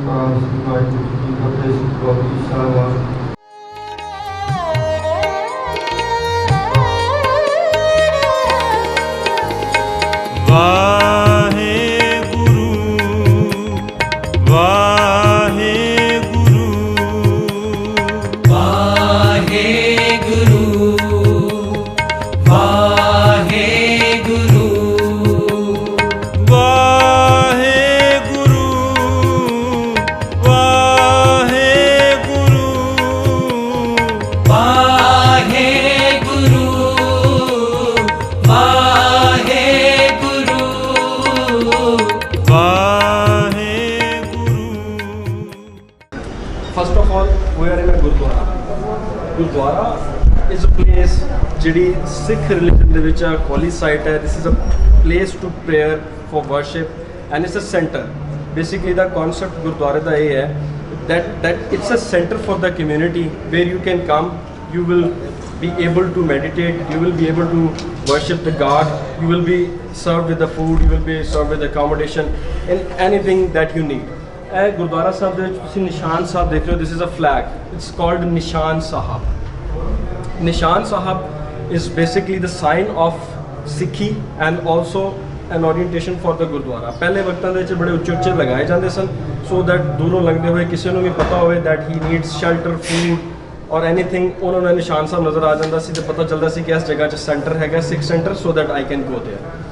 Waheguru ji Ki Fateh. Gobi Sahib First of all, we are in a Gurdwara. Gurdwara is a place ਜਿਹੜੀ Sikh religion ਦੇ ਵਿੱਚ holy site ਹੈ. This is a place to prayer for worship and it's a center. Basically the concept Gurdwara ਦਾ ਇਹ ਹੈ that it's a center for the community where you can come, you will be able to meditate, you will be able to worship the God, you will be served with the food, you will be served with accommodation and anything that you need. ਇਹ ਗੁਰਦੁਆਰਾ ਸਾਹਿਬ ਦੇ ਵਿੱਚ ਤੁਸੀਂ ਨਿਸ਼ਾਨ ਸਾਹਿਬ ਦੇਖ ਰਹੇ ਹੋ. This is a flag, it's called Nishan Sahib. Nishan Sahib is basically the sign of Sikhi and also an orientation for the Gurdwara. ਪਹਿਲੇ ਵਕਤਾਂ ਦੇ ਵਿੱਚ ਬੜੇ ਉੱਚੇ ਉੱਚੇ ਲਗਾਏ ਜਾਂਦੇ ਸਨ ਸੋ ਦੈਟ ਦੂਰੋਂ ਲੰਘਦੇ ਹੋਏ ਕਿਸੇ ਨੂੰ ਵੀ ਪਤਾ ਹੋਵੇ that he needs shelter, food ਔਰ ਐਨੀਥਿੰਗ, ਉਹਨਾਂ ਨੂੰ ਨਿਸ਼ਾਨ ਸਾਹਿਬ ਨਜ਼ਰ ਆ ਜਾਂਦਾ ਸੀ ਤੇ ਪਤਾ ਚੱਲਦਾ ਸੀ ਕਿ ਇਸ ਜਗ੍ਹਾ 'ਚ ਸੈਂਟਰ ਹੈਗਾ, Sikh centre, so that I can go there.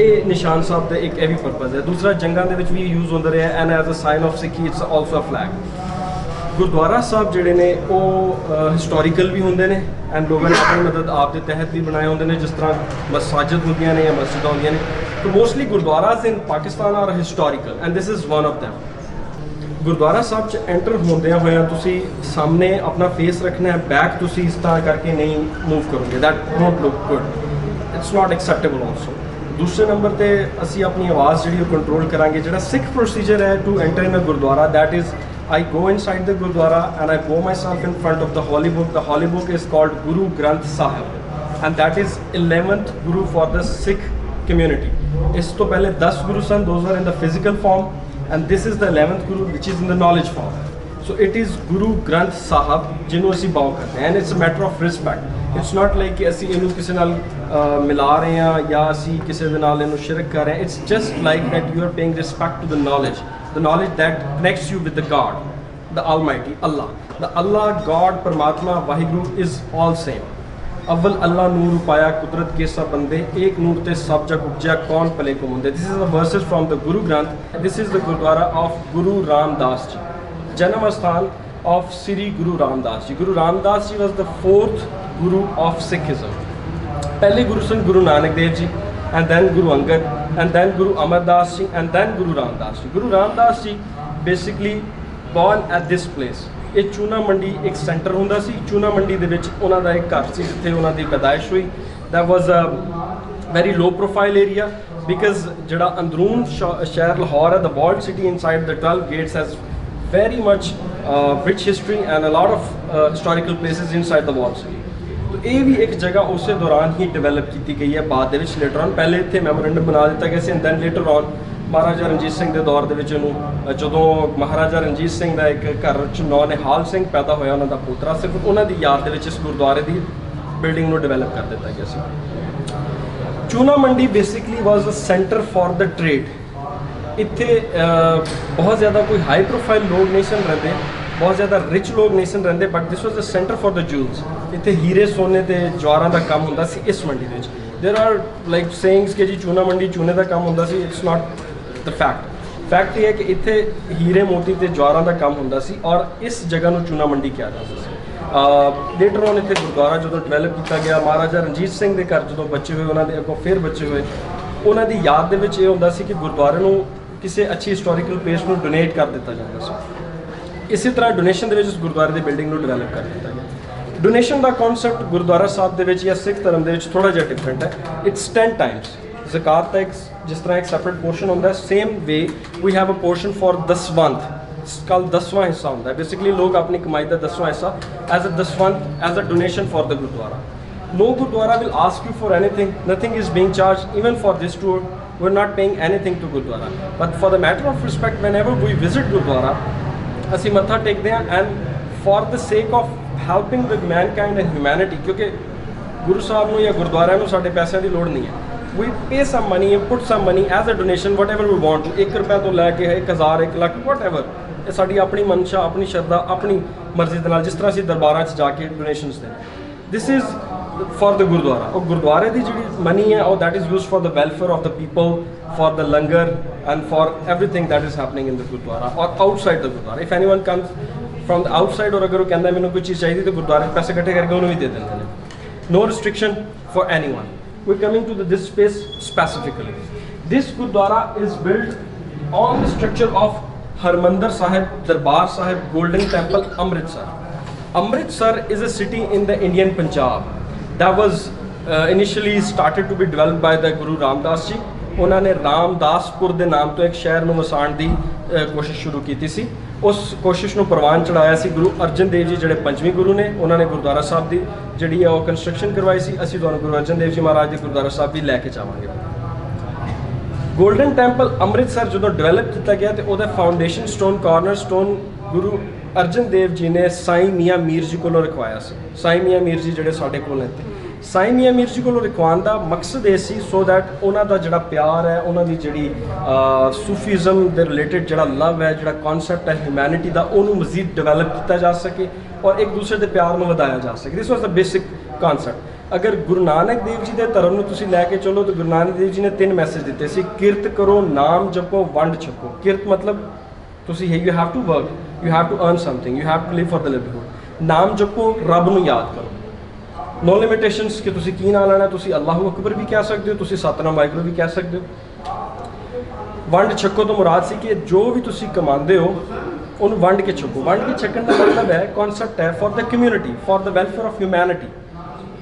ਇਹ ਨਿਸ਼ਾਨ ਸਾਹਿਬ ਦਾ ਇੱਕ ਇਹ ਵੀ ਪਰਪਸ ਹੈ. ਦੂਸਰਾ ਜੰਗਾਂ ਦੇ ਵਿੱਚ ਵੀ ਯੂਜ਼ ਹੁੰਦਾ ਰਿਹਾ and as a sign of Sikhi it's also a flag. Gurdwara Sahib ਜਿਹੜੇ ਨੇ ਉਹ ਹਿਸਟੋਰੀਕਲ ਵੀ ਹੁੰਦੇ ਨੇ ਐਂਡ ਲੋਕਾਂ ਨੇ ਆਪਣੀ ਮਦਦ ਆਪ ਦੇ ਤਹਿਤ ਵੀ ਬਣਾਏ ਹੁੰਦੇ ਨੇ, ਜਿਸ ਤਰ੍ਹਾਂ ਮਸਾਜਿਦ ਹੁੰਦੀਆਂ ਨੇ ਜਾਂ ਮਸਜਿਦਾਂ ਹੁੰਦੀਆਂ ਨੇ. ਤਾਂ mostly Gurdwaras in Pakistan are historical and this is one of them. Gurdwara Sahib 'ਚ ਐਂਟਰ ਹੁੰਦਿਆਂ ਹੋਇਆਂ ਤੁਸੀਂ ਸਾਹਮਣੇ ਆਪਣਾ ਫੇਸ ਰੱਖਣਾ ਹੈ, ਬੈਕ ਤੁਸੀਂ ਇਸ ਤਰ੍ਹਾਂ ਕਰਕੇ ਨਹੀਂ ਮੂਵ ਕਰੋਗੇ, that don't look good, it's not acceptable also. ਦੂਸਰੇ ਨੰਬਰ ਤੇ ਅਸੀਂ ਆਪਣੀ ਆਵਾਜ਼ ਜਿਹੜੀ ਉਹ ਕੰਟਰੋਲ ਕਰਾਂਗੇ. ਜਿਹੜਾ ਸਿੱਖ ਪ੍ਰੋਸੀਜਰ ਹੈ to enter in a gurdwara, that is I go inside the Gurdwara and I go myself in front of the holy book. The holy book is called Guru Granth Sahib and that is 11th Guru for the Sikh community. ਇਸ ਤੋਂ ਪਹਿਲੇ 10 Guru son, those were in the physical form and this is the 11th Guru which is in the knowledge form. So it is Guru Granth Sahib ਜਿਹਨੂੰ ਅਸੀਂ bow ਕਰਦੇ ਹਾਂ and it's a matter of respect. It's not like ਕਿ ਅਸੀਂ ਇਹਨੂੰ ਕਿਸੇ ਨਾਲ ਮਿਲਾ ਰਹੇ ਹਾਂ ਜਾਂ ਅਸੀਂ ਕਿਸੇ ਦੇ ਨਾਲ ਇਹਨੂੰ ਸ਼ਿਰਕ ਕਰ ਰਹੇ ਹਾਂ. It's just like that you are paying respect to the knowledge that connects you with the God, the Almighty, Allah. The Allah, God, Paramatma, Vaheguru is all same. अव्वल अल्लाह नूर पाया कुदरत के सब बंदे एक नूर ते सब जग उपजा कौन पले को मुंदे. This is the verses from the Guru Granth. This is the Gurdwara of Guru Ramdas ji, Janam Asthan of Sri Guru Ramdas ji. Guru Ramdas ji was the 4th Guru of Sikhism. पहले गुरु सन Guru Nanak Dev ji and then Guru Angad and then Guru Amardas ji and then Guru Ramdas ji. Guru Ramdas ji basically born at this place. ਇਹ ਚੂਨਾ ਮੰਡੀ ਇੱਕ centre ਹੁੰਦਾ ਸੀ. ਚੂਨਾ ਮੰਡੀ ਦੇ ਵਿੱਚ ਉਹਨਾਂ ਦਾ ਇੱਕ ਘਰ ਸੀ ਜਿੱਥੇ ਉਹਨਾਂ ਦੀ ਪੈਦਾਇਸ਼ ਹੋਈ. That was a very low profile area because ਜਿਹੜਾ ਅੰਦਰੂਨ ਸ਼ਹਿਰ ਲਾਹੌਰ ਹੈ, the walled city inside the 12 gates has very much rich history and a lot of historical places inside the wall city. तो ये भी एक जगह उस दौरान ही डेवलप की गई है. बाद ਦੇ ਵਿੱਚ later on ਪਹਿਲੇ ਇੱਥੇ ਮੈਮੋਰੈਂਡਮ ਬਣਾ ਦਿੱਤਾ ਗਿਆ ਸੀ and then later on Maharaja Ranjit Singh ਦੇ ਦੌਰ ਦੇ ਵਿੱਚ ਇਹਨੂੰ ਜਦੋਂ ਮਹਾਰਾਜਾ ਰਣਜੀਤ ਸਿੰਘ ਦਾ ਇੱਕ ਘਰ 'ਚ ਨੌ ਨਿਹਾਲ ਸਿੰਘ ਪੈਦਾ ਹੋਇਆ, ਉਹਨਾਂ ਦਾ ਪੁੱਤਰਾ ਸੀ, ਉਹਨਾਂ ਦੀ ਯਾਦ ਦੇ ਵਿੱਚ ਇਸ ਗੁਰਦੁਆਰੇ ਦੀ ਬਿਲਡਿੰਗ ਨੂੰ ਡਿਵੈਲਪ ਕਰ ਦਿੱਤਾ ਗਿਆ ਸੀ. Chuna Mandi basically was a centre for the trade. ਇੱਥੇ ਬਹੁਤ ਜ਼ਿਆਦਾ ਕੋਈ ਹਾਈ ਪ੍ਰੋਫਾਈਲ ਲੋਕ ਨਹੀਂ ਸਨ ਰਹਿੰਦੇ, ਬਹੁਤ ਜ਼ਿਆਦਾ ਰਿਚ ਲੋਕ ਨਹੀਂ ਸਨ ਰਹਿੰਦੇ, but this was the centre for the ਜੂਲਸ. ਇੱਥੇ ਹੀਰੇ ਸੋਨੇ ਤੇ ਜਵਾਰਾਂ ਦਾ ਕੰਮ ਹੁੰਦਾ ਸੀ ਇਸ ਮੰਡੀ ਦੇ ਵਿੱਚ. ਦੇਰ ਆਰ ਲਾਈਕ ਸੇਇੰਗਸ ਕਿ ਜੀ ਚੂਨਾ ਮੰਡੀ ਚੂਨੇ ਦਾ ਕੰਮ ਹੁੰਦਾ ਸੀ. ਇਟਸ ਨਾਟ ਦ ਫੈਕਟ ਇਹ ਹੈ ਕਿ ਇੱਥੇ ਹੀਰੇ ਮੋਤੀ ਤੇ ਜਵਾਰਾਂ ਦਾ ਕੰਮ ਹੁੰਦਾ ਸੀ ਔਰ ਇਸ ਜਗ੍ਹਾ ਨੂੰ ਚੂਨਾ ਮੰਡੀ ਕਿਹਾ ਜਾਂਦਾ ਸੀ. ਲੇਟਰ ਔਨ ਇੱਥੇ ਗੁਰਦੁਆਰਾ ਜਦੋਂ ਡਿਵੈਲਪ ਕੀਤਾ ਗਿਆ, ਮਹਾਰਾਜਾ ਰਣਜੀਤ ਸਿੰਘ ਦੇ ਘਰ ਜਦੋਂ ਬੱਚੇ ਹੋਏ, ਉਹਨਾਂ ਦੇ ਅੱਗੋਂ ਫਿਰ ਬੱਚੇ ਹੋਏ, ਉਹਨਾਂ ਦੀ ਯਾਦ ਦੇ ਵਿੱਚ ਇਹ ਹੁੰਦਾ ਸੀ ਕਿ ਗੁਰਦੁਆਰੇ ਨੂੰ ਕਿਸੇ ਅੱਛੀ ਹਿਸਟੋਰੀਕਲ ਪਲੇਸ ਨੂੰ ਡੋਨੇਟ ਕਰ ਦਿੱਤਾ ਜਾਂਦਾ ਸੀ. ਇਸੇ ਤਰ੍ਹਾਂ ਡੋਨੇਸ਼ਨ ਦੇ ਵਿੱਚ ਇਸ ਗੁਰਦੁਆਰੇ ਦੀ ਬਿਲਡਿੰਗ ਨੂੰ ਡਿਵੈਲਪ ਕਰ ਦਿੱਤਾ ਗਿਆ. ਡੋਨੇਸ਼ਨ ਦਾ ਕਨਸੈਪਟ ਗੁਰਦੁਆਰਾ ਸਾਹਿਬ ਦੇ ਵਿੱਚ ਜਾਂ ਸਿੱਖ ਧਰਮ ਦੇ ਵਿੱਚ ਥੋੜ੍ਹਾ ਜਿਹਾ ਡਿਫਰੈਂਟ ਹੈ. It's 10 Times. ਜ਼ਕਾਤ ਦਾ ਇੱਕ ਜਿਸ ਤਰ੍ਹਾਂ ਇੱਕ ਸੈਪਰੇਟ ਪੋਰਸ਼ਨ ਹੁੰਦਾ, same way we have a portion for dasvandh. ਕੱਲ 10ਵਾਂ ਹਿੱਸਾ ਹੁੰਦਾ. ਬੇਸਿਕਲੀ ਲੋਕ ਆਪਣੀ ਕਮਾਈ ਦਾ 10ਵਾਂ ਹਿੱਸਾ as a dasvandh, as a donation for the gurdwara. No Gurdwara will ask you for anything. Nothing is being charged even for this tour. we're not paying anything to Gurdwara. But for the matter of respect, whenever we visit Gurdwara, ਅਸੀਂ ਮੱਥਾ ਟੇਕਦੇ ਹਾਂ, and for the sake of helping the mankind and humanity, ਕਿਉਂਕਿ ਗੁਰੂ ਸਾਹਿਬ ਨੂੰ ਜਾਂ ਗੁਰਦੁਆਰਿਆਂ ਨੂੰ ਸਾਡੇ ਪੈਸਿਆਂ ਦੀ ਲੋੜ ਨਹੀਂ ਹੈ. We pay some money, put some money as a donation, whatever we want to. 1 ਰੁਪਏ ਤੋਂ ਲੈ ਕੇ 1000, 1 ਲੱਖ, whatever. ਇਹ ਸਾਡੀ ਆਪਣੀ ਮਨਸ਼ਾ, ਆਪਣੀ ਸ਼ਰਧਾ, ਆਪਣੀ ਮਰਜ਼ੀ ਦੇ ਨਾਲ, ਜਿਸ ਤਰ੍ਹਾਂ ਅਸੀਂ ਦਰਬਾਰਾਂ 'ਚ ਜਾ ਕੇ ਡੋਨੇਸ਼ਨਸ ਦੇ. This is for the Gurdwara. ਉਹ ਗੁਰਦੁਆਰੇ ਦੀ ਜਿਹੜੀ ਮਨੀ ਹੈ, ਉਹ that is used for the welfare of the people, for the langar and for everything that is happening in the Gurdwara or outside the Gurdwara. If anyone comes from the outside, or ਅਗਰ ਉਹ ਕਹਿੰਦਾ ਮੈਨੂੰ ਕੋਈ ਚੀਜ਼ ਚਾਹੀਦੀ ਤਾਂ ਗੁਰਦੁਆਰੇ ਪੈਸੇ ਇਕੱਠੇ ਕਰਕੇ ਉਹਨੂੰ ਵੀ ਦੇ ਦਿੰਦੇ ਨੇ. No restriction for anyone. We're coming to this space specifically. This Gurdwara is built on the structure of Harmandir Sahib, Darbar Sahib, Golden Temple, Amritsar. Amritsar is a city in the Indian Punjab that was initially started to be developed by the Guru Ramdas ji. ਉਹਨਾਂ ਨੇ ਰਾਮਦਾਸਪੁਰ ਦੇ ਨਾਮ ਤੋਂ ਇੱਕ ਸ਼ਹਿਰ ਨੂੰ ਵਸਾਉਣ ਦੀ ਕੋਸ਼ਿਸ਼ ਸ਼ੁਰੂ ਕੀਤੀ ਸੀ. ਉਸ ਕੋਸ਼ਿਸ਼ ਨੂੰ ਪ੍ਰਵਾਨ ਚੜਾਇਆ ਸੀ ਗੁਰੂ ਅਰਜਨ ਦੇਵ ਜੀ, ਜਿਹੜੇ 5ਵੇਂ ਗੁਰੂ ਨੇ. ਉਹਨਾਂ ਨੇ ਗੁਰਦੁਆਰਾ ਸਾਹਿਬ ਦੀ ਜਿਹੜੀ ਹੈ ਉਹ ਕੰਸਟਰਕਸ਼ਨ ਕਰਵਾਈ ਸੀ. ਅਸੀਂ ਤੁਹਾਨੂੰ ਗੁਰੂ ਅਰਜਨ ਦੇਵ ਜੀ ਮਹਾਰਾਜ ਦੇ ਗੁਰਦੁਆਰਾ ਸਾਹਿਬ ਵੀ ਲੈ ਕੇ ਜਾਵਾਂਗੇ. ਗੋਲਡਨ ਟੈਂਪਲ ਅੰਮ੍ਰਿਤਸਰ ਜਦੋਂ ਡਿਵੈਲਪ ਕੀਤਾ ਗਿਆ ਤੇ ਉਹਦਾ foundation stone, corner stone Guru Arjan Dev ji ਨੇ ਸਾਈਂ ਮੀਆਂ ਮੀਰ ਜੀ ਕੋਲੋਂ ਰਖਵਾਇਆ ਸੀ. ਸਾਈਂ ਮੀਆਂ ਮੀਰ ਜੀ ਜਿਹੜੇ ਸਾਡੇ ਕੋਲ ਨੇ, ਸਾਈਂ ਮੀਆਂ ਮੀਰ ਜੀ ਕੋਲੋਂ ਰਖਵਾਉਣ ਦਾ ਮਕਸਦ ਇਹ ਸੀ ਸੋ ਦੈਟ ਉਹਨਾਂ ਦਾ ਜਿਹੜਾ ਪਿਆਰ ਹੈ, ਉਹਨਾਂ ਦੀ ਜਿਹੜੀ ਸੂਫੀਜ਼ਮ ਦੇ ਰਿਲੇਟਡ ਜਿਹੜਾ ਲਵ ਹੈ, ਜਿਹੜਾ ਕਨਸੈਪਟ ਹੈ ਹਿਊਮੈਨਿਟੀ ਦਾ, ਉਹਨੂੰ ਮਜ਼ੀਦ ਡਿਵੈਲਪ ਕੀਤਾ ਜਾ ਸਕੇ ਔਰ ਇੱਕ ਦੂਸਰੇ ਦੇ ਪਿਆਰ ਨੂੰ ਵਧਾਇਆ ਜਾ ਸਕੇ. ਦਿਸ ਵਾਸ ਦ ਬੇਸਿਕ ਕਨਸੈਪਟ. ਅਗਰ ਗੁਰੂ ਨਾਨਕ ਦੇਵ ਜੀ ਦੇ ਧਰਮ ਨੂੰ ਤੁਸੀਂ ਲੈ ਕੇ ਚੱਲੋ ਤਾਂ ਗੁਰੂ ਨਾਨਕ ਦੇਵ ਜੀ ਨੇ 3 ਮੈਸੇਜ ਦਿੱਤੇ ਸੀ. ਕਿਰਤ ਕਰੋ, ਨਾਮ ਜਪੋ, ਵੰਡ ਛਕੋ. ਕਿਰਤ ਮਤਲਬ ਤੁਸੀਂ you have to work, you have to earn something, you have to live for the livelihood. ਨਾਮ ਜਪੋ, ਰੱਬ ਨੂੰ ਯਾਦ ਕਰੋ. ਨੋ ਲਿਮਿਟੇਸ਼ਨਸ ਕਿ ਤੁਸੀਂ ਕੀ ਨਾਂ ਲੈਣਾ, ਤੁਸੀਂ ਅੱਲਾਹੂ ਅਕਬਰ ਵੀ ਕਹਿ ਸਕਦੇ ਹੋ, ਤੁਸੀਂ ਸਤਨਾਮ ਵਾਹਿਗੁਰੂ ਵੀ ਕਹਿ ਸਕਦੇ ਹੋ. ਵੰਡ ਛਕੋ ਤੋਂ ਮੁਰਾਦ ਸੀ ਕਿ ਜੋ ਵੀ ਤੁਸੀਂ ਕਮਾਉਂਦੇ ਹੋ ਉਹਨੂੰ ਵੰਡ ਕੇ ਛਕੋ. ਵੰਡ ਕੇ ਛਕਣ ਦਾ ਮਤਲਬ ਹੈ, ਕਨਸੈਪਟ ਹੈ for the community, for the welfare of humanity,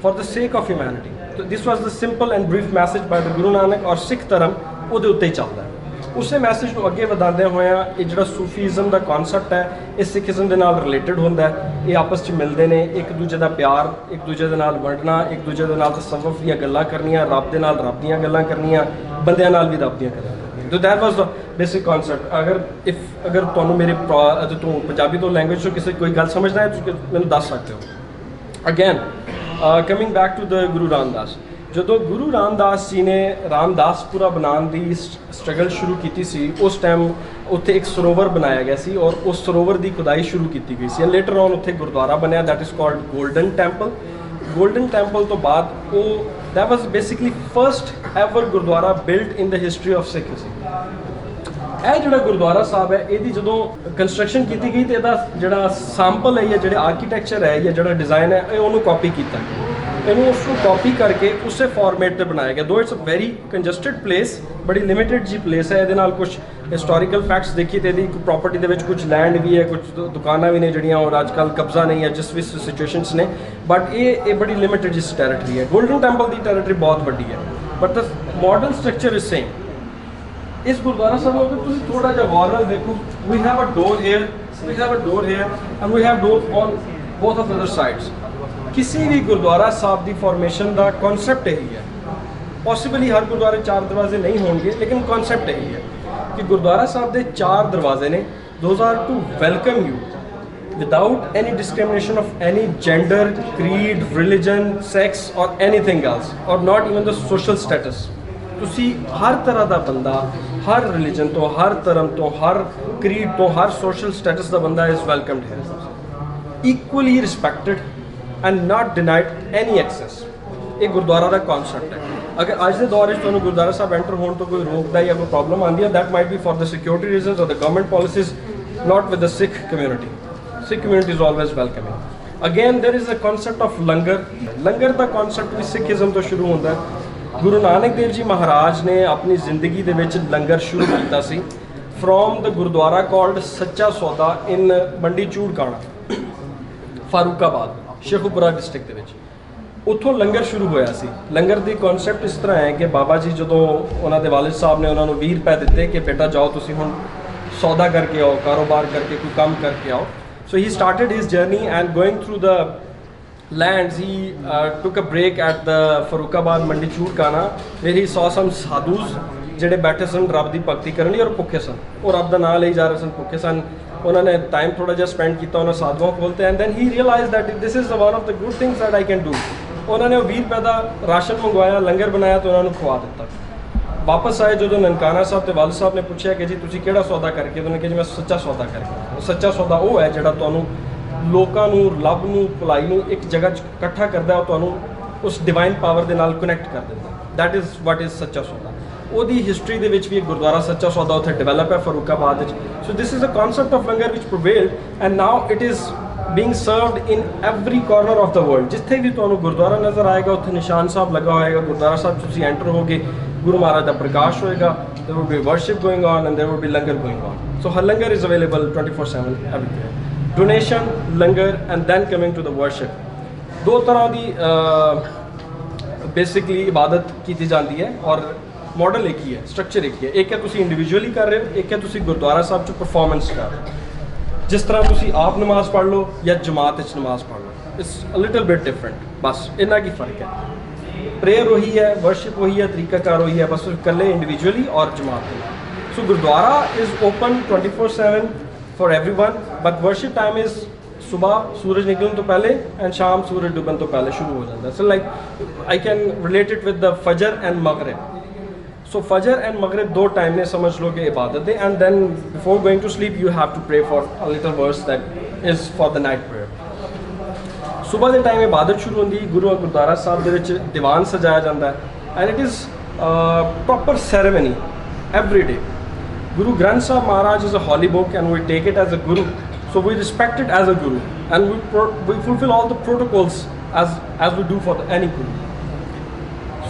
for the sake of humanity. So this was the simple and brief message by the Guru Nanak. ਔਰ ਸਿੱਖ ਧਰਮ ਉਹਦੇ ਉੱਤੇ ਹੀ ਚੱਲਦਾ ਹੈ. ਉਸੇ ਮੈਸੇਜ ਨੂੰ ਅੱਗੇ ਵਧਾਉਂਦੇ ਹੋਇਆ ਇਹ ਜਿਹੜਾ ਸੂਫੀਜ਼ਮ ਦਾ ਕਨਸੈਪਟ ਹੈ, ਇਹ ਸਿੱਖੀਜ਼ਮ ਦੇ ਨਾਲ ਰਿਲੇਟਡ ਹੁੰਦਾ ਹੈ. ਇਹ ਆਪਸ 'ਚ ਮਿਲਦੇ ਨੇ, ਇੱਕ ਦੂਜੇ ਦਾ ਪਿਆਰ, ਇੱਕ ਦੂਜੇ ਦੇ ਨਾਲ ਵੰਡਣਾ, ਇੱਕ ਦੂਜੇ ਦੇ ਨਾਲ ਤਸੱਵੁਫ ਦੀਆਂ ਗੱਲਾਂ ਕਰਨੀਆਂ, ਰੱਬ ਦੇ ਨਾਲ ਰੱਬ ਦੀਆਂ ਗੱਲਾਂ ਕਰਨੀਆਂ, ਬੰਦਿਆਂ ਨਾਲ ਵੀ ਰੱਬ ਦੀਆਂ ਗੱਲਾਂ ਕਰਨੀਆਂ. So that was the basic concept. ਅਗਰ ਤੁਹਾਨੂੰ ਮੇਰੇ ਤੋਂ ਪੰਜਾਬੀ ਤੋਂ ਲੈਂਗੁਏਜ ਤੋਂ ਕਿਸੇ ਕੋਈ ਗੱਲ ਸਮਝਣਾ ਹੈ ਤੁਸੀਂ ਮੈਨੂੰ ਦੱਸ ਸਕਦੇ ਹੋ. Again coming back to the Guru Ramdas. ਜਦੋਂ ਗੁਰੂ ਰਾਮਦਾਸ ਜੀ ਨੇ ਰਾਮਦਾਸਪੁਰਾ ਬਣਾਉਣ ਦੀ ਸਟਰਗਲ ਸ਼ੁਰੂ ਕੀਤੀ ਸੀ, ਉਸ ਟਾਈਮ ਉੱਥੇ ਇੱਕ ਸਰੋਵਰ ਬਣਾਇਆ ਗਿਆ ਸੀ ਔਰ ਉਸ ਸਰੋਵਰ ਦੀ ਖੁਦਾਈ ਸ਼ੁਰੂ ਕੀਤੀ ਗਈ ਸੀ. ਲੇਟਰ ਔਨ ਉੱਥੇ ਗੁਰਦੁਆਰਾ ਬਣਿਆ, that is called Golden Temple. Golden Temple ਤੋਂ ਬਾਅਦ ਉਹ that was basically first ever gurdwara built in the history of Sikhism. ਇਹ ਜਿਹੜਾ ਗੁਰਦੁਆਰਾ ਸਾਹਿਬ ਹੈ, ਇਹਦੀ ਜਦੋਂ ਕੰਸਟਰਕਸ਼ਨ ਕੀਤੀ ਗਈ ਤੇ ਇਹਦਾ ਜਿਹੜਾ ਸੈਂਪਲ ਹੈ ਜਾਂ ਜਿਹੜੇ ਆਰਕੀਟੈਕਚਰ ਹੈ ਜਾਂ ਜਿਹੜਾ ਡਿਜ਼ਾਈਨ ਹੈ, ਇਹ ਉਹਨੂੰ ਕਾਪੀ ਕੀਤਾ ਗਿਆ. ਇਹਨੂੰ ਉਸ ਨੂੰ ਕਾਪੀ ਕਰਕੇ ਉਸੇ ਫਾਰਮੇਟ 'ਤੇ ਬਣਾਇਆ ਗਿਆ. Though it's a very congested place, ਬੜੀ ਲਿਮਿਟਡ ਜੀ ਪਲੇਸ ਹੈ. ਇਹਦੇ ਨਾਲ ਕੁਝ ਹਿਸਟੋਰੀਕਲ ਫੈਕਟਸ ਦੇਖੀ ਤੇ ਇਹਦੀ ਪ੍ਰੋਪਰਟੀ ਦੇ ਵਿੱਚ ਕੁਝ ਲੈਂਡ ਵੀ ਹੈ, ਕੁਝ ਦੁਕਾਨਾਂ ਵੀ ਨੇ ਜਿਹੜੀਆਂ ਔਰ ਅੱਜ ਕੱਲ੍ਹ ਕਬਜ਼ਾ ਨਹੀਂ ਹੈ, ਜਿਸ ਵੀ ਸਿਚੁਏਸ਼ਨਸ ਨੇ. ਬਟ ਇਹ ਬੜੀ ਲਿਮਿਟਡ ਜਿਸ ਟੈਰੀਟਰੀ ਹੈ. ਗੋਲਡਨ ਟੈਂਪਲ ਦੀ ਟੈਰੀਟਰੀ ਬਹੁਤ ਵੱਡੀ ਹੈ, but the modern structure is same. ਇਸ ਗੁਰਦੁਆਰਾ ਸਾਹਿਬ ਨੂੰ ਅਗਰ ਤੁਸੀਂ ਥੋੜਾ ਜਿਹਾ ਗੌਰ ਨਾਲ ਦੇਖੋ, we have a door here, and we have door on both of other sides. ਕਿਸੇ ਵੀ ਗੁਰਦੁਆਰਾ ਸਾਹਿਬ ਦੀ ਫਾਰਮੇਸ਼ਨ ਦਾ ਕਨਸੈਪਟ ਇਹੀ ਹੈ. ਪੋਸੀਬਲੀ ਹਰ ਗੁਰਦੁਆਰੇ 4 ਦਰਵਾਜ਼ੇ ਨਹੀਂ ਹੋਣਗੇ, ਲੇਕਿਨ ਕਨਸੈਪਟ ਇਹੀ ਹੈ ਕਿ ਗੁਰਦੁਆਰਾ ਸਾਹਿਬ ਦੇ 4 ਦਰਵਾਜ਼ੇ ਨੇ. Those are to welcome you without any discrimination of any gender, creed, religion, sex or anything else or not even the social status. ਤੁਸੀਂ ਹਰ ਤਰ੍ਹਾਂ ਦਾ ਬੰਦਾ, ਹਰ ਰਿਲੀਜਨ ਤੋਂ, ਹਰ ਧਰਮ ਤੋਂ, ਹਰ ਕ੍ਰੀਡ ਤੋਂ, ਹਰ ਸੋਸ਼ਲ ਸਟੇਟਸ ਦਾ ਬੰਦਾ is welcomed here, equally respected and not denied any access. ਇਹ ਗੁਰਦੁਆਰਾ ਦਾ ਕਨਸੈਪਟ ਹੈ. ਅਗਰ ਅੱਜ ਦੇ ਦੌਰ ਵਿੱਚ ਤੁਹਾਨੂੰ ਗੁਰਦੁਆਰਾ ਸਾਹਿਬ ਐਂਟਰ ਹੋਣ ਤੋਂ ਕੋਈ ਰੋਕਦਾ ਜਾਂ ਕੋਈ ਪ੍ਰੋਬਲਮ ਆਉਂਦੀ ਹੈ, that might be for the security reasons or the government policies, not with the Sikh community. Sikh community is always welcoming. Again there is a concept of langar. Langar ਦਾ ਕਨਸੈਪਟ ਵੀ ਸਿੱਖੀਜ਼ਮ ਤੋਂ ਸ਼ੁਰੂ ਹੁੰਦਾ ਹੈ. ਗੁਰੂ ਨਾਨਕ ਦੇਵ ਜੀ ਮਹਾਰਾਜ ਨੇ ਆਪਣੀ ਜ਼ਿੰਦਗੀ ਦੇ ਵਿੱਚ ਲੰਗਰ ਸ਼ੁਰੂ ਕੀਤਾ ਸੀ from the Gurdwara called Sacha Sauda in ਮੰਡੀ ਚੂੜਕਾਣਾ, ਫਾਰੂਕਾਬਾਦ, ਸ਼ੇਖੂਪੁਰਾ ਡਿਸਟ੍ਰਿਕਟ ਦੇ ਵਿੱਚ. ਉੱਥੋਂ ਲੰਗਰ ਸ਼ੁਰੂ ਹੋਇਆ ਸੀ. ਲੰਗਰ ਦੀ ਕਨਸੈਪਟ ਇਸ ਤਰ੍ਹਾਂ ਹੈ ਕਿ ਬਾਬਾ ਜੀ ਜਦੋਂ ਉਹਨਾਂ ਦੇ ਵਾਲਿਦ ਸਾਹਿਬ ਨੇ ਉਹਨਾਂ ਨੂੰ 20 ਰੁਪਏ ਦਿੱਤੇ ਕਿ ਬੇਟਾ ਜਾਓ ਤੁਸੀਂ ਹੁਣ ਸੌਦਾ ਕਰਕੇ ਆਓ, ਕਾਰੋਬਾਰ ਕਰਕੇ ਕੋਈ ਕੰਮ ਕਰਕੇ ਆਓ. So he started his journey and going through the lands he took a break at the Farooqabad Mandi Churkana where he saw some sadhus ਜਿਹੜੇ ਬੈਠੇ ਸਨ ਰੱਬ ਦੀ ਭਗਤੀ ਕਰਨ ਲਈ ਔਰ ਭੁੱਖੇ ਸਨ, ਉਹ ਰੱਬ ਦਾ ਨਾਮ ਲਈ ਜਾ ਰਹੇ ਸਨ, ਭੁੱਖੇ ਸਨ। ਉਹਨਾਂ ਨੇ ਟਾਈਮ ਥੋੜ੍ਹਾ ਜਿਹਾ ਸਪੈਂਡ ਕੀਤਾ ਉਹਨਾਂ ਸਾਧੂਆਂ ਕੋਲ ਤੇ, and then he realize that this is one of the good things that I can do. ਉਹਨਾਂ ਨੇ ਉਹ 20 ਰੁਪਏ ਦਾ ਰਾਸ਼ਨ ਮੰਗਵਾਇਆ, ਲੰਗਰ ਬਣਾਇਆ ਤੇ ਉਹਨਾਂ ਨੂੰ ਖਵਾ ਦਿੱਤਾ। ਵਾਪਸ ਆਏ ਜਦੋਂ ਨਨਕਾਣਾ ਸਾਹਿਬ ਤੇ ਵਾਲ ਸਾਹਿਬ ਨੇ ਪੁੱਛਿਆ ਕਿ ਜੀ ਤੁਸੀਂ ਕਿਹੜਾ ਸੌਦਾ ਕਰਕੇ, ਉਹਨਾਂ ਨੇ ਕਿਹਾ ਜੀ ਮੈਂ ਸੱਚਾ ਸੌਦਾ ਕਰਕੇ। ਸੱਚਾ ਸੌਦਾ ਉਹ ਹੈ ਜਿਹੜਾ ਤੁਹਾਨੂੰ ਲੋਕਾਂ ਨੂੰ, ਰੱਬ ਨੂੰ, ਭਲਾਈ ਨੂੰ ਇੱਕ ਜਗ੍ਹਾ 'ਚ ਇਕੱਠਾ ਕਰਦਾ, ਉਹ ਤੁਹਾਨੂੰ ਉਸ ਡਿਵਾਈਨ ਪਾਵਰ ਦੇ ਨਾਲ ਕਨੈਕਟ ਕਰ ਦਿੰਦਾ। That is what is Sacha Sauda. ਉਹਦੀ ਹਿਸਟਰੀ ਦੇ ਵਿੱਚ ਵੀ ਇੱਕ ਗੁਰਦੁਆਰਾ ਸੱਚਾ ਸੌਦਾ ਉੱਥੇ ਡਿਵੈਲਪ ਹੈ ਫਰੂਕਾਬਾਦ ਵਿੱਚ। So this is a concept of langar which prevailed and now it is being served in every corner of the world। ਜਿੱਥੇ ਵੀ ਤੁਹਾਨੂੰ ਗੁਰਦੁਆਰਾ ਨਜ਼ਰ ਆਏਗਾ ਉੱਥੇ ਨਿਸ਼ਾਨ ਸਾਹਿਬ ਲੱਗਾ ਹੋਏਗਾ। ਗੁਰਦੁਆਰਾ ਸਾਹਿਬ ਤੁਸੀਂ ਐਂਟਰ ਹੋਗੇ, ਗੁਰੂ ਮਹਾਰਾਜ ਦਾ ਪ੍ਰਕਾਸ਼ ਹੋਏਗਾ, there will be worship going on and there will be langar going on। so her langar is available 24/7 everywhere। donation, langar and then coming to the worship। ਦੋ ਤਰ੍ਹਾਂ ਦੀ ਬੇਸਿਕਲੀ ਇਬਾਦਤ ਕੀਤੀ ਜਾਂਦੀ ਹੈ ਔਰ ਮਾਡਲ ਇੱਕ ਹੀ ਹੈ, ਸਟਰਕਚਰ ਇੱਕ ਹੀ ਹੈ। ਇੱਕ ਹੈ ਤੁਸੀਂ ਇੰਡੀਵਿਜੂਅਲੀ ਕਰ ਰਹੇ ਹੋ, ਇੱਕ ਹੈ ਤੁਸੀਂ ਗੁਰਦੁਆਰਾ ਸਾਹਿਬ 'ਚ ਪਰਫਾਰਮੈਂਸ ਕਰ ਰਹੇ ਹੋ। ਜਿਸ ਤਰ੍ਹਾਂ ਤੁਸੀਂ ਆਪ ਨਮਾਜ਼ ਪੜ੍ਹ ਲਓ ਜਾਂ ਜਮਾਤ ਵਿੱਚ ਨਮਾਜ਼ ਪੜ੍ਹ ਲਓ, it's a little bit different, ਬਸ ਇੰਨਾ ਕੀ ਫ਼ਰਕ ਹੈ। ਪ੍ਰੇਅਰ ਉਹੀ ਹੈ, ਵਰਸ਼ਿਪ ਉਹੀ ਹੈ, ਤਰੀਕਾਕਾਰ ਉਹੀ ਹੈ, ਬਸ ਇਕੱਲੇ ਇੰਡੀਵਿਜੂਅਲੀ ਔਰ ਜਮਾਤ ਦੇ ਨਾਲ। So Gurdwara is open 24/7 for everyone, but worship time is ਸੁਬਾਹ ਸੂਰਜ ਨਿਕਲਣ ਤੋਂ ਪਹਿਲੇ ਐਂਡ ਸ਼ਾਮ ਸੂਰਜ ਡੁੱਬਣ ਤੋਂ ਪਹਿਲੇ ਸ਼ੁਰੂ ਹੋ ਜਾਂਦਾ। So like I can relate it with the Fajr and Maghrib. So Fajr and मगरिब दो टाइम ने समझ लो कि इबादत है, and then before going to sleep you have to pray for a little verse that is for the night prayer. सुबह के time इबादत शुरू होंदी, गुरु गुरुद्वारा साहब दे विच दीवान सजाया जाता है and it is proper ceremony every day. Guru Granth Sahib Maharaj is a holy book and we take it as a Guru, so we respect it as a Guru and we fulfill all the protocols as we do for any guru।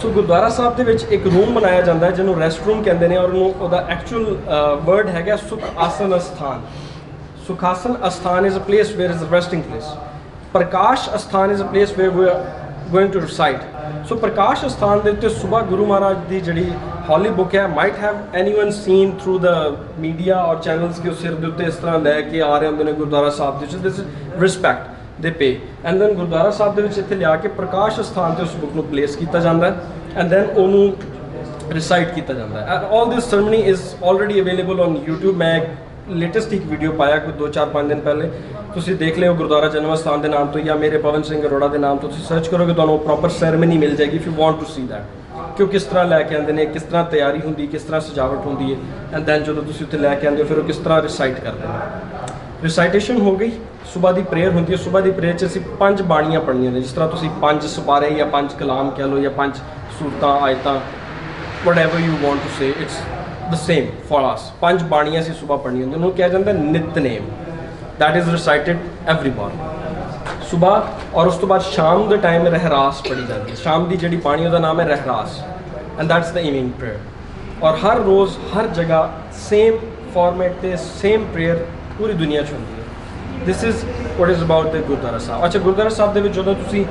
ਸੋ ਗੁਰਦੁਆਰਾ ਸਾਹਿਬ ਦੇ ਵਿੱਚ ਇੱਕ room ਬਣਾਇਆ ਜਾਂਦਾ ਹੈ ਜਿਹਨੂੰ rest room ਕਹਿੰਦੇ ਨੇ, ਔਰ ਉਹਨੂੰ ਉਹਦਾ ਐਕਚੁਅਲ ਵਰਡ ਹੈਗਾ ਸੁਖ ਆਸਨ ਅਸਥਾਨ। Sukhasan Asthan is a place where is a resting place. Prakash Asthan is a place where we are going to reside. So Prakash Asthan ਦੇ ਉੱਤੇ ਸੁਬਾਹ ਗੁਰੂ ਮਹਾਰਾਜ ਦੀ ਜਿਹੜੀ ਹੌਲੀ ਬੁੱਕ ਹੈ, might have anyone scene through the media ਔਰ ਚੈਨਲਸ ਕਿ ਉਹ ਸਿਰ ਦੇ ਉੱਤੇ ਇਸ ਤਰ੍ਹਾਂ ਲੈ ਕੇ ਆ ਰਹੇ ਹੁੰਦੇ ਨੇ ਗੁਰਦੁਆਰਾ ਸਾਹਿਬ ਦੇ ਵਿੱਚ। ਦਿਸ ਇਜ਼ ਰਿਸਪੈਕਟ ਦੇ ਪੇ ਐਂਡ ਦੈਨ ਗੁਰਦੁਆਰਾ ਸਾਹਿਬ ਦੇ ਵਿੱਚ ਇੱਥੇ ਲਿਆ ਕੇ ਪ੍ਰਕਾਸ਼ ਅਸਥਾਨ 'ਤੇ ਉਸ ਬੁੱਕ ਨੂੰ ਪਲੇਸ ਕੀਤਾ ਜਾਂਦਾ ਐਂਡ ਦੈਨ ਉਹਨੂੰ ਰਿਸਾਈਟ ਕੀਤਾ ਜਾਂਦਾ ਹੈ। All this sermon is already available on YouTube। ਮੈਂ ਲੇਟੈਸਟ ਇੱਕ ਵੀਡੀਓ ਪਾਇਆ ਕੋਈ 2-4-5 ਦਿਨ ਪਹਿਲੇ, ਤੁਸੀਂ ਦੇਖ ਲਿਓ ਗੁਰਦੁਆਰਾ ਜਨਮ ਅਸਥਾਨ ਦੇ ਨਾਮ ਤੋਂ ਜਾਂ ਮੇਰੇ ਪਵਨ ਸਿੰਘ ਅਰੋੜਾ ਦੇ ਨਾਮ ਤੋਂ ਤੁਸੀਂ ਸਰਚ ਕਰੋਗੇ, ਤੁਹਾਨੂੰ ਪ੍ਰੋਪਰ ਸੈਰਮਨੀ ਮਿਲ ਜਾਏਗੀ if you want to see that, ਕਿ ਉਹ ਕਿਸ ਤਰ੍ਹਾਂ ਲੈ ਕੇ ਆਉਂਦੇ ਨੇ, ਕਿਸ ਤਰ੍ਹਾਂ ਤਿਆਰੀ ਹੁੰਦੀ, ਕਿਸ ਤਰ੍ਹਾਂ ਸਜਾਵਟ ਹੁੰਦੀ ਹੈ, ਐਂਡ ਦੈਨ ਜਦੋਂ ਤੁਸੀਂ ਉੱਥੇ ਲੈ ਕੇ ਆਉਂਦੇ ਹੋ ਫਿਰ ਉਹ ਕਿਸ ਤਰ੍ਹਾਂ ਰਿਸਾਈਟ ਕਰਦੇ ਨੇ। ਰਿਸਾਈਟੇਸ਼ਨ ਹੋ ਗਈ, ਸੁਬਾਹ ਦੀ ਪ੍ਰੇਅਰ ਹੁੰਦੀ ਹੈ। ਸੁਬਾਹ ਦੀ ਪ੍ਰੇਅਰ 'ਚ ਅਸੀਂ 5 ਬਾਣੀਆਂ ਪੜ੍ਹਨੀਆਂ ਨੇ, ਜਿਸ ਤਰ੍ਹਾਂ ਤੁਸੀਂ 5 ਸੁਪਾਰੇ ਜਾਂ 5 ਕਲਾਮ ਕਹਿ ਲਓ ਜਾਂ 5 ਸੂਰਤਾਂ ਆਇਤਾਂ, whatever you want to say, it's the same for us। 5 ਬਾਣੀਆਂ ਅਸੀਂ ਸੁਬਾਹ ਪੜ੍ਹਨੀਆਂ ਹੁੰਦੀਆਂ, ਉਹਨੂੰ ਕਿਹਾ ਜਾਂਦਾ ਨਿਤਨੇਮ। that is recited every morning ਸੁਬਾਹ। ਔਰ ਉਸ ਤੋਂ ਬਾਅਦ ਸ਼ਾਮ ਦੇ ਟਾਈਮ ਰਹਿਰਾਸ ਪੜ੍ਹੀ ਜਾਂਦੀ ਹੈ। ਸ਼ਾਮ ਦੀ ਜਿਹੜੀ ਬਾਣੀ ਉਹਦਾ ਨਾਮ ਹੈ Rehras and that's the evening prayer। ਔਰ ਹਰ ਰੋਜ਼ ਹਰ ਜਗ੍ਹਾ ਸੇਮ ਫਾਰਮੈਟ 'ਤੇ ਸੇਮ ਪ੍ਰੇਅਰ ਪੂਰੀ ਦੁਨੀਆ 'ਚ ਹੁੰਦੀ ਹੈ। This is what is about the Gurdwara ਸਾਹਿਬ। ਅੱਛਾ, ਗੁਰਦੁਆਰਾ ਸਾਹਿਬ ਦੇ ਵਿੱਚ ਜਦੋਂ ਤੁਸੀਂ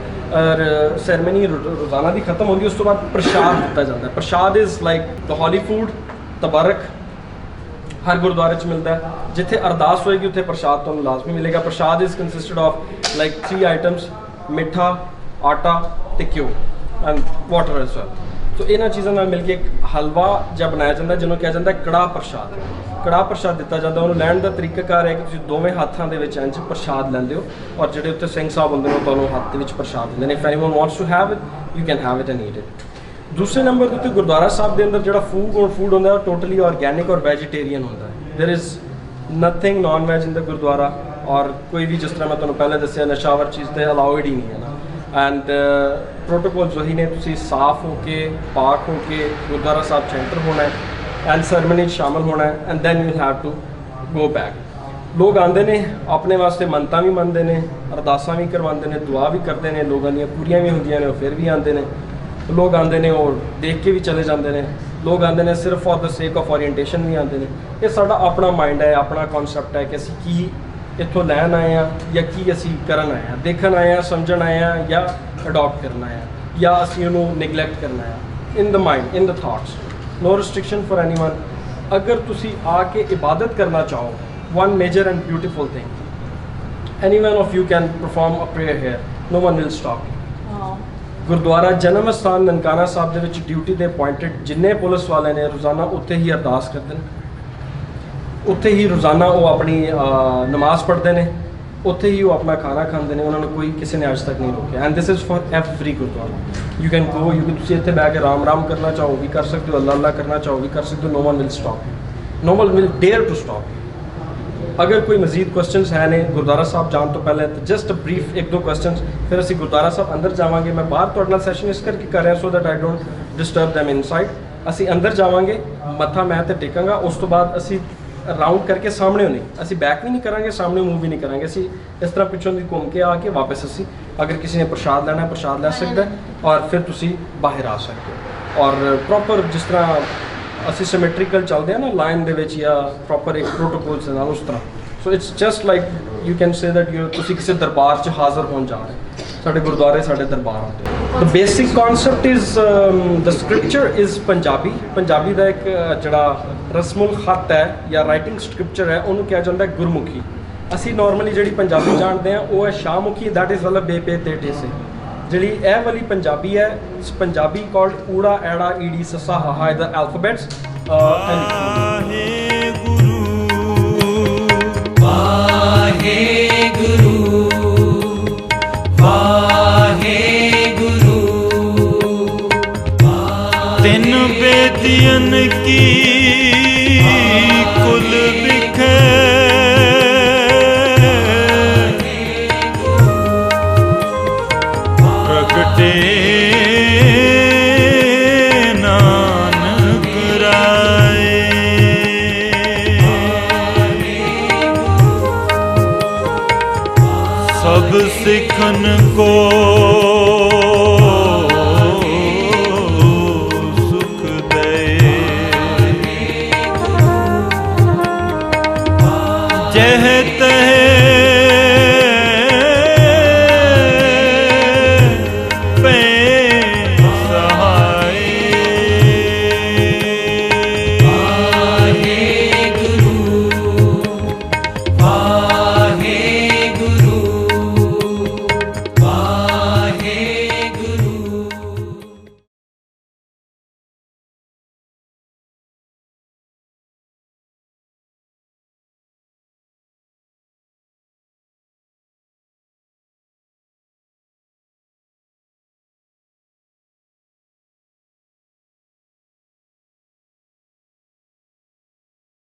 ਸੈਰਮਨੀ ਰੋਜ਼ਾਨਾ ਦੀ ਖਤਮ ਹੁੰਦੀ, ਉਸ ਤੋਂ ਬਾਅਦ ਪ੍ਰਸ਼ਾਦ ਦਿੱਤਾ ਜਾਂਦਾ ਹੈ। ਪ੍ਰਸ਼ਾਦ ਇਜ਼ ਲਾਈਕ ਦ ਹੌਲੀ ਫੂਡ, ਤਬਰਕ ਹਰ ਗੁਰਦੁਆਰੇ 'ਚ ਮਿਲਦਾ ਹੈ। ਜਿੱਥੇ ਅਰਦਾਸ ਹੋਏਗੀ ਉੱਥੇ ਪ੍ਰਸ਼ਾਦ ਤੁਹਾਨੂੰ ਲਾਜ਼ਮੀ ਮਿਲੇਗਾ। ਪ੍ਰਸ਼ਾਦ ਇਜ਼ ਕੰਸਿਸਟਡ ਆਫ ਲਾਈਕ 3 ਆਈਟਮਸ, ਮਿੱਠਾ, ਆਟਾ ਤੇ ਘਿਓ ਐਂਡ ਵਾਟਰ ਐਜ਼ ਵੈਲ। ਸੋ ਇਹਨਾਂ ਚੀਜ਼ਾਂ ਨਾਲ ਮਿਲ ਕੇ ਇੱਕ ਹਲਵਾ ਜਿਹਾ ਬਣਾਇਆ ਜਾਂਦਾ ਜਿਹਨੂੰ ਕਿਹਾ ਜਾਂਦਾ ਕੜਾਹ ਪ੍ਰਸ਼ਾਦ। ਕੜਾਹ ਪ੍ਰਸ਼ਾਦ ਦਿੱਤਾ ਜਾਂਦਾ। ਉਹਨੂੰ ਲੈਣ ਦਾ ਤਰੀਕਾਕਾਰ ਹੈ ਕਿ ਤੁਸੀਂ ਦੋਵੇਂ ਹੱਥਾਂ ਦੇ ਵਿੱਚ ਇੰਝ ਪ੍ਰਸ਼ਾਦ ਲੈਂਦੇ ਹੋ ਔਰ ਜਿਹੜੇ ਉੱਤੇ ਸਿੰਘ ਸਾਹਿਬ ਹੁੰਦੇ ਨੇ ਉਹ ਤੁਹਾਨੂੰ ਹੱਥ ਦੇ ਵਿੱਚ ਪ੍ਰਸ਼ਾਦ ਦਿੰਦੇ ਨੇ। If anyone wants to have it you can have it and eat it. ਦੂਸਰੇ ਨੰਬਰ ਦੇ ਉੱਤੇ ਗੁਰਦੁਆਰਾ ਸਾਹਿਬ ਦੇ ਅੰਦਰ ਜਿਹੜਾ ਫੂਡ ਹੁੰਦਾ ਉਹ ਟੋਟਲੀ ਆਰਗੈਨਿਕ ਔਰ ਵੈਜੀਟੇਰੀਅਨ ਹੁੰਦਾ ਹੈ। There is nothing non veg in the Gurdwara. ਔਰ ਕੋਈ ਵੀ, ਜਿਸ ਤਰ੍ਹਾਂ ਮੈਂ ਤੁਹਾਨੂੰ ਪਹਿਲਾਂ ਦੱਸਿਆ, ਨਸ਼ਾਵਰ ਚੀਜ਼ ਤਾਂ ਅਲਾਉਡ ਹੀ ਨਹੀਂ ਹੈ ਨਾ। ਐਂਡ ਪ੍ਰੋਟੋਕੋਲਸ ਉਹੀ ਨੇ, ਤੁਸੀਂ ਸਾਫ਼ ਹੋ ਕੇ ਪਾਕ ਹੋ ਕੇ ਗੁਰਦੁਆਰਾ ਸਾਹਿਬ 'ਚ ਐਂਟਰ ਹੋਣਾ ਹੈ ਐਂਡ ਸੈਰਮਨੀ 'ਚ ਸ਼ਾਮਲ ਹੋਣਾ ਹੈ and then you have to go back. ਲੋਕ ਆਉਂਦੇ ਨੇ ਆਪਣੇ ਵਾਸਤੇ, ਮੰਨਤਾਂ ਵੀ ਮੰਨਦੇ ਨੇ, ਅਰਦਾਸਾਂ ਵੀ ਕਰਵਾਉਂਦੇ ਨੇ, ਦੁਆ ਵੀ ਕਰਦੇ ਨੇ, ਲੋਕਾਂ ਦੀਆਂ ਪੂਰੀਆਂ ਵੀ ਹੁੰਦੀਆਂ ਨੇ, ਉਹ ਫਿਰ ਵੀ ਆਉਂਦੇ ਨੇ। ਲੋਕ ਆਉਂਦੇ ਨੇ ਉਹ ਦੇਖ ਕੇ ਵੀ ਚਲੇ ਜਾਂਦੇ ਨੇ। ਲੋਕ ਆਉਂਦੇ ਨੇ ਸਿਰਫ for the sake of orientation ਵੀ ਆਉਂਦੇ ਨੇ। ਇਹ ਸਾਡਾ ਆਪਣਾ ਮਾਈਂਡ ਹੈ, ਆਪਣਾ ਕਨਸੈਪਟ ਹੈ ਕਿ ਅਸੀਂ ਕੀ ਇੱਥੋਂ ਲੈਣ ਆਏ ਹਾਂ ਜਾਂ ਕੀ ਅਸੀਂ ਕਰਨ ਆਏ ਹਾਂ, ਦੇਖਣ ਆਏ ਹਾਂ, ਸਮਝਣ ਆਏ ਹਾਂ ਜਾਂ ਅਡੋਪਟ ਕਰਨਾ ਹੈ ਜਾਂ ਅਸੀਂ ਉਹਨੂੰ ਨਿਗਲੈਕਟ ਕਰਨਾ ਹੈ। In the mind, in the thoughts, no restriction for anyone। अगर तुसी आके इबादत करना चाहो, one major and beautiful thing, any one of you can perform a prayer here, no one will stop you। Gurdwara ਜਨਮ ਅਸਥਾਨ ਨਨਕਾਣਾ ਸਾਹਿਬ ਦੇ ਵਿੱਚ ਡਿਊਟੀ ਦੇ ਅਪਾਇੰਟਡ ਜਿੰਨੇ ਪੁਲਿਸ ਵਾਲੇ ਨੇ ਰੋਜ਼ਾਨਾ ਉੱਥੇ ਹੀ ਅਰਦਾਸ ਕਰਦੇ ਨੇ, ਉੱਥੇ ਹੀ ਰੋਜ਼ਾਨਾ ਉਹ ਆਪਣੀ ਨਮਾਜ਼ ਪੜ੍ਹਦੇ ਨੇ, ਉੱਥੇ ਹੀ ਉਹ ਆਪਣਾ ਖਾਣਾ ਖਾਂਦੇ ਨੇ, ਉਹਨਾਂ ਨੂੰ ਕੋਈ ਕਿਸੇ ਨੇ ਅੱਜ ਤੱਕ ਨਹੀਂ ਰੋਕਿਆ। And this is for every Gurdwara. You can go, ਤੁਸੀਂ ਇੱਥੇ ਬਹਿ ਕੇ ਰਾਮ ਕਰਨਾ ਚਾਹੋ ਵੀ ਕਰ ਸਕਦੇ ਹੋ, ਅੱਲਾ ਕਰਨਾ ਚਾਹੋ ਵੀ ਕਰ ਸਕਦੇ ਹੋ। No one will stop you, no one will dare to stop you. ਅਗਰ ਕੋਈ ਮਜ਼ੀਦ ਕੁਐਸਚਨਸ ਹੈ ਨੇ ਗੁਰਦੁਆਰਾ ਸਾਹਿਬ ਜਾਣ ਤੋਂ ਪਹਿਲੇ ਤਾਂ ਜਸਟ ਬਰੀਫ ਇੱਕ ਦੋ ਕੁਐਸਚਨਸ, ਫਿਰ ਅਸੀਂ ਗੁਰਦੁਆਰਾ ਸਾਹਿਬ ਅੰਦਰ ਜਾਵਾਂਗੇ। ਮੈਂ ਬਾਹਰ ਤੁਹਾਡੇ ਨਾਲ ਸੈਸ਼ਨ ਇਸ ਕਰਕੇ ਕਰ ਰਿਹਾ ਸੋ that I don't disturb them inside. ਅਸੀਂ ਅੰਦਰ ਜਾਵਾਂਗੇ, ਮੱਥਾ ਮੈਂ ਤੇ ਟੇਕਾਂਗਾ, ਉਸ ਤੋਂ ਬਾਅਦ ਅਸੀਂ ਰਾਉਂਡ ਕਰਕੇ ਸਾਹਮਣੇ ਨਹੀਂ, ਅਸੀਂ ਬੈਕ ਵੀ ਨਹੀਂ ਕਰਾਂਗੇ, ਸਾਹਮਣੇ ਮੂਵ ਵੀ ਨਹੀਂ ਕਰਾਂਗੇ। ਅਸੀਂ ਇਸ ਤਰ੍ਹਾਂ ਪਿੱਛੋਂ ਦੀ ਘੁੰਮ ਕੇ ਆ ਕੇ ਵਾਪਸ ਅਸੀਂ ਅਗਰ ਕਿਸੇ ਨੇ ਪ੍ਰਸ਼ਾਦ ਲੈਣਾ ਪ੍ਰਸ਼ਾਦ ਲੈ ਸਕਦਾ ਔਰ ਫਿਰ ਤੁਸੀਂ ਬਾਹਰ ਆ ਸਕਦੇ ਹੋ। ਔਰ ਪ੍ਰੋਪਰ ਜਿਸ ਤਰ੍ਹਾਂ ਅਸੀਂ ਸਿਮੈਟ੍ਰੀਕਲ ਚੱਲਦੇ ਆ ਨਾ ਲਾਈਨ ਦੇ ਵਿੱਚ ਜਾਂ ਪ੍ਰੋਪਰ ਇੱਕ ਪ੍ਰੋਟੋਕੋਲ ਦੇ ਨਾਲ, ਉਸ ਤਰ੍ਹਾਂ। So it's just like you can say that ਤੁਸੀਂ ਕਿਸੇ ਦਰਬਾਰ 'ਚ ਹਾਜ਼ਰ ਹੋਣ ਜਾ ਰਹੇ। ਸਾਡੇ ਗੁਰਦੁਆਰੇ ਸਾਡੇ ਦਰਬਾਰ ਆਉਂਦੇ। The basic concept is the scripture is Punjabi. Punjabi ਦਾ ਇੱਕ ਜਿਹੜਾ ਰਸਮੁਲ ਖਤ ਹੈ ਜਾਂ ਰਾਈਟਿੰਗ ਸਕ੍ਰਿਪਚਰ ਹੈ ਉਹਨੂੰ ਕਿਹਾ ਜਾਂਦਾ ਹੈ ਗੁਰਮੁਖੀ। ਅਸੀਂ ਨਾਰਮਲੀ ਜਿਹੜੀ ਪੰਜਾਬੀ ਜਾਣਦੇ ਹਾਂ ਉਹ ਹੈ ਸ਼ਾਹਮੁਖੀ, ਦੈਟ ਇਜ਼ ਵਾਲਾ ਬੇ ਪੇ ਤੇ ਟੇ ਸੇ। ਜਿਹੜੀ ਇਹ ਵਾਲੀ ਪੰਜਾਬੀ ਹੈ, ਪੰਜਾਬੀ ਕਾਲਡ ਊੜਾ ਐੜਾ ਈੜੀ ਸੱਸਾ ਹਾਹਾ ਇਹਦਾ ਐਲਫਾਬੈਟਸ। ਤਿੰਨ ਬੇਦੀਆਂ ਕੀ ਕੁਲ ਵਿਖੇ ਪ੍ਰਗਟੇ ਨਾਨਕ ਰਾਏ। ਸਭ ਸਿੱਖਨ ਕੋ ਜਹ